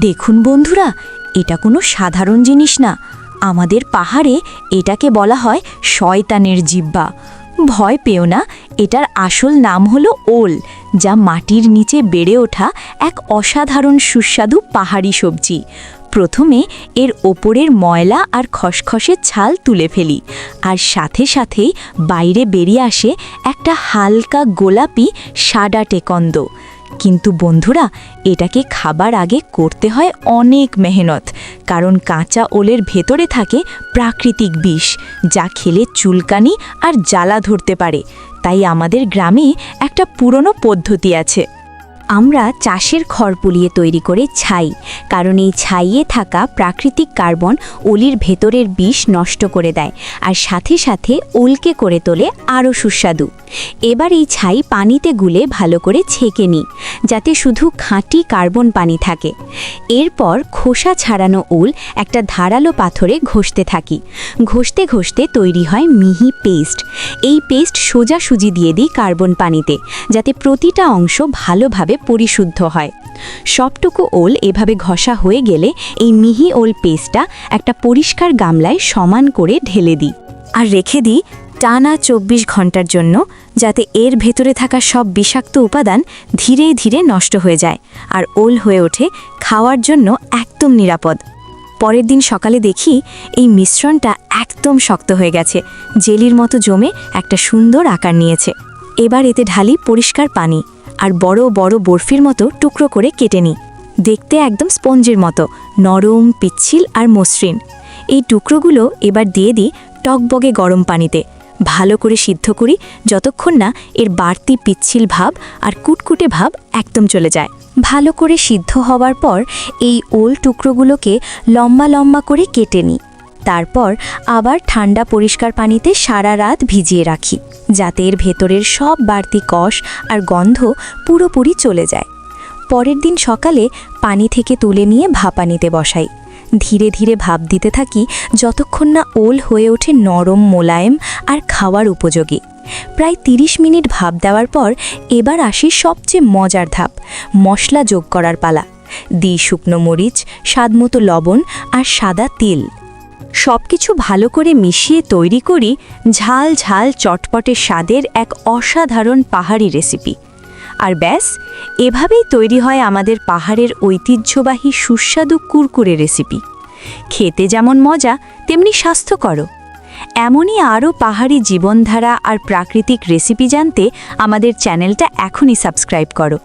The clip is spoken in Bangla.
দেখুন বন্ধুরা, এটা কোনো সাধারণ জিনিস না। আমাদের পাহাড়ে এটাকে বলা হয় শয়তানের জিহ্বা। ভয় পেও না, এটার আসল নাম হলো ওল, যা মাটির নিচে বেড়ে ওঠা এক অসাধারণ সুস্বাদু পাহাড়ি সবজি। প্রথমে এর ওপরের ময়লা আর খসখসে ছাল তুলে ফেলি, আর সাথে সাথেই বাইরে বেরিয়ে আসে একটা হালকা গোলাপি সাদা টেকন্দ। কিন্তু বন্ধুরা, এটাকে খাবার আগে করতে হয় অনেক মেহনত, কারণ কাঁচা ওলের ভেতরে থাকে প্রাকৃতিক বিষ, যা খেলে চুলকানি আর জ্বালা ধরতে পারে। তাই আমাদের গ্রামে একটা পুরনো পদ্ধতি আছে। আমরা চাষের খড় পুড়িয়ে তৈরি করে ছাই, কারণ এই ছাইয়ে থাকা প্রাকৃতিক কার্বন ওলির ভেতরের বিষ নষ্ট করে দেয়, আর সাথে সাথে ওলকে করে তোলে আরও সুস্বাদু। এবার এই ছাই পানিতে গুলে ভালো করে ছেঁকে নিই, যাতে শুধু খাঁটি কার্বন পানি থাকে। এরপর খোসা ছাড়ানো ওল একটা ধারালো পাথরে ঘষতে থাকি। ঘষতে ঘষতে তৈরি হয় মিহি পেস্ট। এই পেস্ট সোজাসুজি দিয়ে দিই কার্বন পানিতে, যাতে প্রতিটা অংশ ভালোভাবে পরিশুদ্ধ হয়। সবটুকু ওল এভাবে ঘষা হয়ে গেলে এই মিহি ওল পেস্টটা একটা পরিষ্কার গামলায় সমান করে ঢেলে দিই, আর রেখে দিই টানা ২৪ ঘন্টার জন্য, যাতে এর ভেতরে থাকা সব বিষাক্ত উপাদান ধীরে ধীরে নষ্ট হয়ে যায় আর ওল হয়ে ওঠে খাওয়ার জন্য একদম নিরাপদ। পরের দিন সকালে দেখি এই মিশ্রণটা একদম শক্ত হয়ে গেছে, জেলির মতো জমে একটা সুন্দর আকার নিয়েছে। এবার এতে ঢালি পরিষ্কার পানি, আর বড় বড় বরফির মতো টুকরো করে কেটে নিই। দেখতে একদম স্পঞ্জের মতো নরম, পিচ্ছিল আর মসৃণ। এই টুকরোগুলো এবার দিয়ে দিই টকবগে গরম পানিতে। ভালো করে সিদ্ধ করি, যতক্ষণ না এর বাড়তি পিচ্ছিল ভাব আর কুটকুটে ভাব একদম চলে যায়। ভালো করে সিদ্ধ হওয়ার পর এই ওল টুকরোগুলোকে লম্বা লম্বা করে কেটে নিই। তারপর আবার ঠান্ডা পরিষ্কার পানিতে সারা রাত ভিজিয়ে রাখি, যাতে এর ভেতরের সব বাড়তি কষ আর গন্ধ পুরোপুরি চলে যায়। পরের দিন সকালে পানি থেকে তুলে নিয়ে ভাপানিতে বসাই। ধীরে ধীরে ভাপ দিতে থাকি, যতক্ষণ না ওল হয়ে ওঠে নরম, মোলায়েম আর খাওয়ার উপযোগী। প্রায় ৩০ মিনিট ভাপ দেওয়ার পর এবার আসি সবচেয়ে মজার ধাপ, মশলা যোগ করার পালা। দিই শুকনো মরিচ, স্বাদমতো লবণ আর সাদা তিল। সব কিছু ভালো করে মিশিয়ে তৈরি করি ঝাল ঝাল চটপটে স্বাদের এক অসাধারণ পাহাড়ি রেসিপি। আর ব্যাস, এভাবেই তৈরি হয় আমাদের পাহাড়ের ঐতিহ্যবাহী সুস্বাদু কুরকুরে রেসিপি। খেতে যেমন মজা, তেমনি স্বাস্থ্যকরও। এমনই আরও পাহাড়ি জীবনধারা আর প্রাকৃতিক রেসিপি জানতে আমাদের চ্যানেলটা এখনই সাবস্ক্রাইব করো।